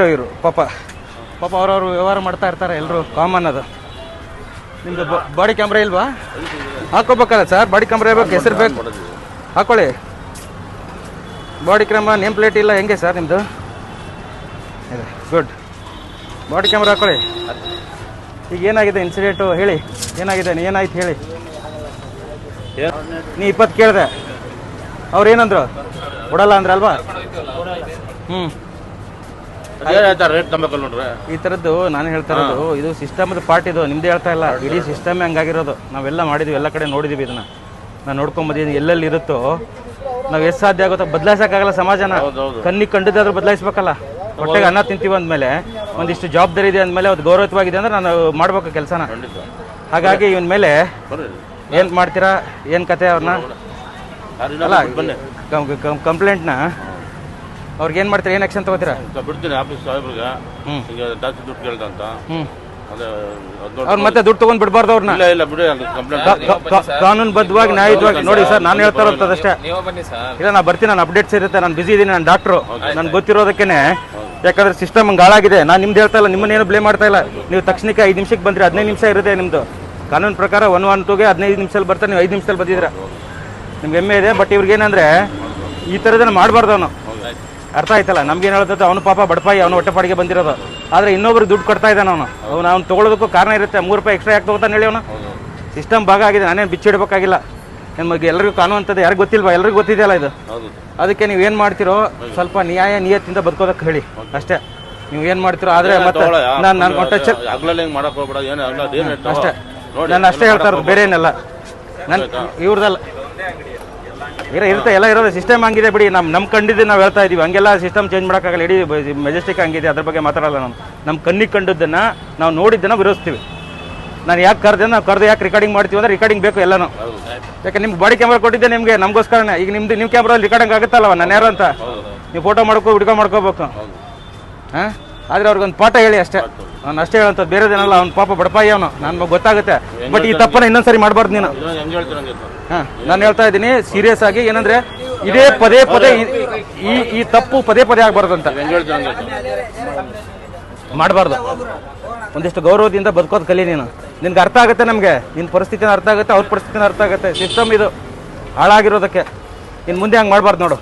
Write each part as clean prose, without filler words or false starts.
ಇವರು ಪಾಪ ಅವ್ರವ್ರು ವ್ಯವಹಾರ ಮಾಡ್ತಾ ಇರ್ತಾರೆ ಎಲ್ಲರೂ ಕಾಮನ್ ಅದು. ನಿಮ್ಮದು ಬಾಡಿ ಕ್ಯಾಮ್ರಾ ಇಲ್ವಾ? ಹಾಕೋಬೇಕಲ್ಲ ಸರ್, ಬಾಡಿ ಕ್ಯಾಮ್ರಾ ಇರಬೇಕು, ಹೆಸರು ಬೇಕು, ಹಾಕೊಳ್ಳಿ. ಬಾಡಿ ಕ್ಯಾಮ್ರಾ ನೇಮ್ ಪ್ಲೇಟ್ ಇಲ್ಲ ಹೆಂಗೆ ಸರ್ ನಿಮ್ಮದು? ಇದೆ, ಗುಡ್. ಬಾಡಿ ಕ್ಯಾಮ್ರಾ ಹಾಕೊಳ್ಳಿ. ಈಗ ಏನಾಗಿದೆ ಇನ್ಸಿಡೆಂಟು ಹೇಳಿ, ಏನಾಗಿದೆ, ಏನಾಯ್ತು ಹೇಳಿ. ನೀ 20 ಕೇಳಿದೆ, ಅವ್ರು ಏನಂದ್ರು? ಕೊಡಲ್ಲ ಅಂದ್ರಲ್ವಾ? ಈ ಥರದ್ದು ನಾನು ಹೇಳ್ತಾ ಇರೋದು, ಇದು ಸಿಸ್ಟಮ್ದು ಪಾರ್ಟ್. ಇದು ನಿಮ್ದೇ ಹೇಳ್ತಾ ಇಲ್ಲ, ಇಡೀ ಸಿಸ್ಟಮೇ ಹಂಗಾಗಿರೋದು. ನಾವೆಲ್ಲ ಮಾಡಿದ್ವಿ, ಎಲ್ಲ ಕಡೆ ನೋಡಿದೀವಿ. ಇದನ್ನ ನಾನು ನೋಡ್ಕೊಂಬಂದಿದ್ದೀನಿ. ಎಲ್ಲೆಲ್ಲಿ ಇರುತ್ತೋ ನಾವು ಎಷ್ಟು ಸಾಧ್ಯ ಆಗುತ್ತೋ ಬದಲಾಯಿಸೋಕ್ಕಾಗಲ್ಲ. ಸಮಾಜನ ಕಣ್ಣಿಗೆ ಕಂಡಿದ್ದಾದ್ರೂ ಬದಲಾಯಿಸ್ಬೇಕಲ್ಲ. ಹೊಟ್ಟೆಗೆ ಅನ್ನ ತಿಂತೀವಿ ಅಂದಮೇಲೆ, ಒಂದಿಷ್ಟು ಜವಾಬ್ದಾರಿ ಇದೆ ಅಂದಮೇಲೆ, ಅದು ಗೌರವಯುತವಾಗಿದೆ ಅಂದ್ರೆ ನಾನು ಮಾಡ್ಬೇಕು ಕೆಲಸನ. ಹಾಗಾಗಿ ಇವನ್ ಮೇಲೆ ಏನು ಮಾಡ್ತೀರಾ, ಏನು ಕತೆ? ಅವ್ರನ್ನ ಅಲ್ಲ, ಕಂಪ್ಲೇಂಟ್ನ ಅವ್ರಿಗೆ ಏನು ಮಾಡ್ತೀರಾ, ಏನು ಆಕ್ಷನ್ ತಗೋತೀರಾ? ಬಿಡ್ತೀನಿ ಆಫೀಸ್ ಸಾಹೇಬ್ರಿಗೆ. ಜಾಸ್ತಿ ದುಡ್ಡು ಕೇಳ್ದಂತ ಅವ್ರು ಮತ್ತೆ ದುಡ್ಡು ತಗೊಂಡ್ ಬಿಡಬಾರ್ದು ಅವ್ರನ್ನ. ಇಲ್ಲ ಬಿಡಿ, ಕಾನೂನುಬದ್ಧವಾಗಿ ನ್ಯಾಯಯುತವಾಗಿ ನೋಡಿ ಸರ್. ನಾನು ಹೇಳ್ತಾ ಇರೋದಷ್ಟೇ. ಇಲ್ಲ, ನಾನು ಬರ್ತೀನಿ, ನಾನು ಅಪ್ಡೇಟ್ಸ್ ಇರುತ್ತೆ. ನಾನು ಬಿಸಿ ಇದ್ದೀನಿ, ನಾನು ಡಾಕ್ಟ್ರು, ನನ್ಗೆ ಗೊತ್ತಿರೋದಕ್ಕೇನೆ. ಯಾಕಂದ್ರೆ ಸಿಸ್ಟಮ್ ಹಂಗೆ ಹಾಳಾಗಿದೆ. ನಾನು ನಿಮ್ದು ಹೇಳ್ತಾ ಇಲ್ಲ, ನಿಮ್ಮನ್ನೇನು ಬ್ಲೇಮ್ ಮಾಡ್ತಾ ಇಲ್ಲ. ನೀವು ತಕ್ಷಣಕ್ಕೆ 5 ನಿಮಿಷಕ್ಕೆ ಬಂದ್ರಿ, 15 ನಿಮಿಷ ಇರುತ್ತೆ ನಿಮ್ದು ಕಾನೂನು ಪ್ರಕಾರ. 112ಗೆ 15 ನಿಮಿಷದಲ್ಲಿ ಬರ್ತಾರೆ, ನೀವು 5 ನಿಮಿಷದಲ್ಲಿ ಬಂದಿದ್ದೀರಾ, ನಿಮ್ಗೆ ಹೆಮ್ಮೆ ಇದೆ. ಬಟ್ ಇವ್ರಿಗೇನಂದ್ರೆ ಈ ಥರದನ್ನ ಮಾಡಬಾರ್ದು. ಅವನು ಅರ್ಥ ಆಯ್ತಲ್ಲ, ನಮ್ಗೇನು ಹೇಳ್ತದೆ, ಅವನು ಪಾಪ ಬಡಪಾಯಿ, ಅವನು ಹೊಟ್ಟೆಪಾಡಿಗೆ ಬಂದಿರೋದು. ಆದರೆ ಇನ್ನೊಬ್ರಿಗೆ ದುಡ್ಡು ಕೊಡ್ತಾ ಇದ್ದಾನೆ ಅವ್ನು ತೊಗೊಳೋದಕ್ಕೂ ಕಾರಣ ಇರುತ್ತೆ. 3 ರೂಪಾಯಿ ಎಕ್ಸ್ಟ್ರಾ ಯಾಕೆ ತೊಗೋತಾನೆ ಹೇಳಿ? ಅವನು ಸಿಸ್ಟಮ್ ಭಾಗ ಆಗಿದೆ, ನಾನೇನು ಬಿಚ್ಚಿಡ್ಬೇಕಾಗಿಲ್ಲ. ನಮಗೆ ಎಲ್ಲರಿಗೂ ಕಾನೂನು ಅಂತದ್ದು ಯಾರಿಗೂ ಗೊತ್ತಿಲ್ವಾ? ಎಲ್ಲರಿಗೂ ಗೊತ್ತಿದೆಯಲ್ಲ ಇದು. ಅದಕ್ಕೆ ನೀವು ಏನು ಮಾಡ್ತಿರೋ ಸ್ವಲ್ಪ ನ್ಯಾಯ ನಿಯತ್ತಿಂದ ಬದುಕೋದಕ್ಕೆ ಹೇಳಿ ಅಷ್ಟೇ. ನೀವು ಏನು ಮಾಡ್ತಿರೋ. ಆದರೆ ಮತ್ತೆ ನಾನು ಟಚ್ ಅಷ್ಟೇ, ನಾನು ಅಷ್ಟೇ ಹೇಳ್ತಾ ಇರೋದು, ಬೇರೆ ಏನಲ್ಲ. ನನ್ನ ಇವ್ರದಲ್ಲ ಇರುತ್ತೆ, ಎಲ್ಲ ಇರೋದು ಸಿಸ್ಟಮ್ ಹಂಗಿದೆ ಬಿಡಿ. ನಮ್ಮ ಕಂಡಿದ್ದು ನಾವು ಹೇಳ್ತಾ ಇದೀವಿ, ಹಂಗೆಲ್ಲ ಸಿಸ್ಟಮ್ ಚೇಂಜ್ ಮಾಡೋಕ್ಕಾಗಲ್ಲ. ಇಡೀ ಮೆಜೆಸ್ಟಿಕ್ ಹಂಗಿದೆ, ಅದ್ರ ಬಗ್ಗೆ ಮಾತಾಡಲ್ಲ. ನಮ್ಮ ಕಣ್ಣಿಗೆ ಕಂಡದ್ದನ್ನು, ನಾವು ನೋಡಿದ್ದನ್ನು ವಿರೋಧಿಸ್ತೀವಿ. ನಾನು ಯಾಕೆ ಕರೆದೆ, ನಾವು ಕರೆದು ಯಾಕೆ ರೆಕಾರ್ಡಿಂಗ್ ಮಾಡ್ತೀವಿ ಅಂದ್ರೆ ರೆಕಾರ್ಡಿಂಗ್ ಬೇಕು ಎಲ್ಲನೂ. ಯಾಕೆ ನಿಮ್ಗೆ ಬಾಡಿ ಕ್ಯಾಮ್ರಾ ಕೊಟ್ಟಿದ್ದೆ ನಿಮಗೆ, ನಮಗೋಸ್ಕರನೇ. ಈಗ ನಿಮ್ಮ ಕ್ಯಾಮ್ರಲ್ಲಿ ರೆಕಾರ್ಡಿಂಗ್ ಆಗುತ್ತಲ್ಲವ, ನಾನು ಯಾರು ಅಂತ ನೀವು ಫೋಟೋ ವಿಡಿಯೋ ಮಾಡ್ಕೋಬೇಕು. ಹಾಂ, ಆದರೆ ಅವ್ರಿಗೊಂದು ಪಾಠ ಹೇಳಿ ಅಷ್ಟೇ. ನಾನು ಅಷ್ಟೇ ಹೇಳಂಥದ್ದು, ಬೇರೆದೇನಲ್ಲ. ಅವ್ನು ಪಾಪ ಬಡಪಾಯಿ ಅವನು, ನನಗೆ ಗೊತ್ತಾಗುತ್ತೆ. ಬಟ್ ಈ ತಪ್ಪನ್ನ ಇನ್ನೊಂದ್ಸರಿ ಮಾಡಬಾರ್ದು ನೀನು. ಹಾಂ, ನಾನು ಹೇಳ್ತಾ ಇದ್ದೀನಿ ಸೀರಿಯಸ್ ಆಗಿ. ಏನಂದ್ರೆ ಇದೇ ಪದೇ ಈ ತಪ್ಪು ಪದೇ ಆಗಬಾರ್ದು ಅಂತ ಮಾಡಬಾರ್ದು. ಒಂದಿಷ್ಟು ಗೌರವದಿಂದ ಬದುಕೋದು ಕಲಿ ನೀನು. ನಿನ್ಗೆ ಅರ್ಥ ಆಗುತ್ತೆ, ನಮಗೆ ನಿನ್ನ ಪರಿಸ್ಥಿತಿನ ಅರ್ಥ ಆಗುತ್ತೆ, ಅವ್ರ ಪರಿಸ್ಥಿತಿನ ಅರ್ಥ ಆಗುತ್ತೆ. ಸಿಸ್ಟಮ್ ಇದು ಹಾಳಾಗಿರೋದಕ್ಕೆ ಇನ್ನು ಮುಂದೆ ಹಂಗೆ ಮಾಡಬಾರ್ದು ನೋಡು.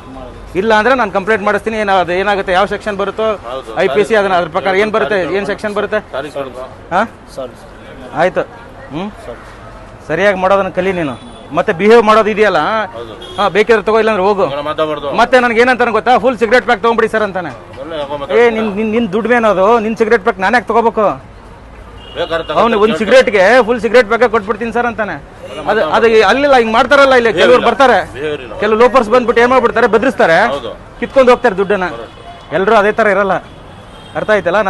ಇಲ್ಲ ಅಂದರೆ ನಾನು ಕಂಪ್ಲೇಂಟ್ ಮಾಡಿಸ್ತೀನಿ. ಅದು ಏನಾಗುತ್ತೆ, ಯಾವ ಸೆಕ್ಷನ್ ಬರುತ್ತೋ IPC ಅದನ್ನ ಅದ್ರ ಪ್ರಕಾರ ಏನು ಬರುತ್ತೆ, ಏನು ಸೆಕ್ಷನ್ ಬರುತ್ತೆ. ಹಾಂ, ಆಯಿತು. ಸರಿಯಾಗಿ ಮಾಡೋದನ್ನ ಕಲಿ ನೀನು. ಮತ್ತೆ ಬಿಹೇವ್ ಮಾಡೋದು ಇದೆಯಲ್ಲ, ಹಾಂ, ಬೇಕಿದ್ರೆ ತಗೋ, ಇಲ್ಲಾಂದ್ರೆ ಹೋಗು. ಮತ್ತೆ ನನಗೆ ಏನಂತಾನೆ ಗೊತ್ತಾ, ಫುಲ್ ಸಿಗರೇಟ್ ಪ್ಯಾಕ್ ತೊಗೊಂಬಿಡಿ ಸರ್ ಅಂತಾನೆ. ನಿನ್ನ ದುಡ್ಮೇನೋದು, ನಿನ್ನ ಸಿಗರೇಟ್ ಪ್ಯಾಕ್ ನಾನು ಯಾಕೆ ತೊಗೋಬೇಕು? ಅವನು ಒಂದು ಸಿಗರೇಟ್ಗೆ ಫುಲ್ ಸಿಗರೇಟ್ ಪ್ಯಾಕ್ ಕೊಟ್ಬಿಡ್ತೀನಿ ಸರ್ ಅಂತಾನೆ. ಅದು ಅಲ್ಲಿಲ್ಲ, ಹಿಂಗೆ ಮಾಡ್ತಾರಲ್ಲ. ಇಲ್ಲಿ ಕೆಲವ್ರು ಬರ್ತಾರೆ, ಕೆಲವು ಲೋಪರ್ಸ್ ಬಂದ್ಬಿಟ್ಟು ಏನು ಮಾಡ್ಬಿಡ್ತಾರೆ, ಬೆದರಿಸ್ತಾರೆ, ಕಿತ್ಕೊಂಡು ಹೋಗ್ತಾರೆ ದುಡ್ಡನ್ನ. ಎಲ್ಲರೂ ಅದೇ ಥರ ಇರಲ್ಲ. ಅರ್ಥ ಆಯ್ತಲ್ಲ?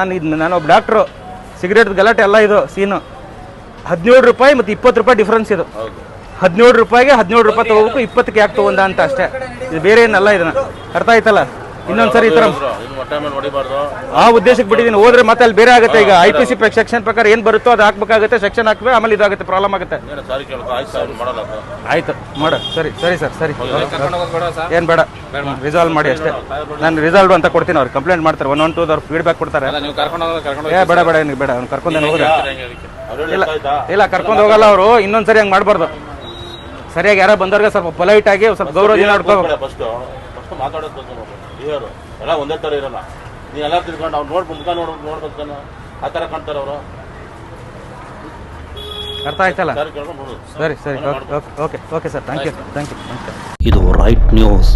ನಾನು ಒಬ್ಬ ಡಾಕ್ಟ್ರು. ಸಿಗರೇಟ್ ಗಲಾಟೆ ಎಲ್ಲ ಇದು ಸೀನು. 17 ರೂಪಾಯಿ ಮತ್ತು 20 ರೂಪಾಯಿ ಡಿಫ್ರೆನ್ಸ್ ಇದು. 17 ರೂಪಾಯಿಗೆ 17 ರೂಪಾಯಿ ತಗೋಬೇಕು, 20ಕ್ಕೆ ಯಾಕೆ ತಗೊಂಡ ಅಂತ ಅಷ್ಟೇ. ಇದು ಬೇರೆ ಏನಲ್ಲ. ಇದನ್ನ ಅರ್ಥ ಆಯ್ತಲ್ಲ? ಇನ್ನೊಂದ್ಸರಿ ಈ ಥರ ಆ ಉದ್ದೇಶಕ್ಕೆ ಬಿಟ್ಟಿದ್ದೀನಿ. ಹೋದ್ರೆ ಮತ್ತೆ ಅಲ್ಲಿ ಬೇರೆ ಆಗುತ್ತೆ. ಈಗ IPC ಸೆಕ್ಷನ್ ಪ್ರಕಾರ ಏನು ಬರುತ್ತೋ ಅದು ಹಾಕ್ಬೇಕಾಗುತ್ತೆ. ಸೆಕ್ಷನ್ ಹಾಕ್ಬೇಕು, ಆಮೇಲೆ ಇದಾಗುತ್ತೆ, ಪ್ರಾಬ್ಲಮ್ ಆಗುತ್ತೆ. ಆಯ್ತು, ಮಾಡು. ಸರಿ ಸರ್, ಸರಿ. ಏನು ಬೇಡ, ರಿಸಾಲ್ವ್ ಮಾಡಿ ಅಷ್ಟೇ. ನಾನು ರಿಸಾಲ್ವ್ ಅಂತ ಕೊಡ್ತೀನಿ. ಅವ್ರು ಕಂಪ್ಲೇಂಟ್ ಮಾಡ್ತಾರೆ, 112 ಅವ್ರು ಫೀಡ್ಬ್ಯಾಕ್ ಕೊಡ್ತಾರೆ. ಬೇಡ ಏನಿಗೆ ಬೇಡ, ಅವ್ನು ಕರ್ಕೊಂಡೇನು ಹೋದ್ರೆ ಇಲ್ಲ, ಕರ್ಕೊಂಡು ಹೋಗಲ್ಲ ಅವರು. ಇನ್ನೊಂದ್ಸರಿ ಹಂಗೆ ಮಾಡಬಾರ್ದು. ಸರಿಯಾಗಿ ಯಾರೋ ಬಂದವ್ರಿಗೆ ಸ್ವಲ್ಪ ಪೊಲೈಟ್ ಆಗಿ ಸ್ವಲ್ಪ ಗೌರವದಿಂದ ನೋಡ್ಕೋಬೇಕು. ಎಲ್ಲ ಒಂದೇ ತರ ಇರಲ್ಲ. ನೀವು ಎಲ್ಲ ತಿಳ್ಕೊಂಡು ಅವ್ರು ಮುಖ ನೋಡ್ಬೇಕು, ಆ ತರ ಕಾಣ್ತಾರೆ ಅವರು. ಅರ್ಥ ಆಯ್ತಲ್ಲ? ಸರಿ, ಓಕೆ ಸರ್, ಥ್ಯಾಂಕ್ ಯು. ಇದು ರೈಟ್ ನ್ಯೂಸ್.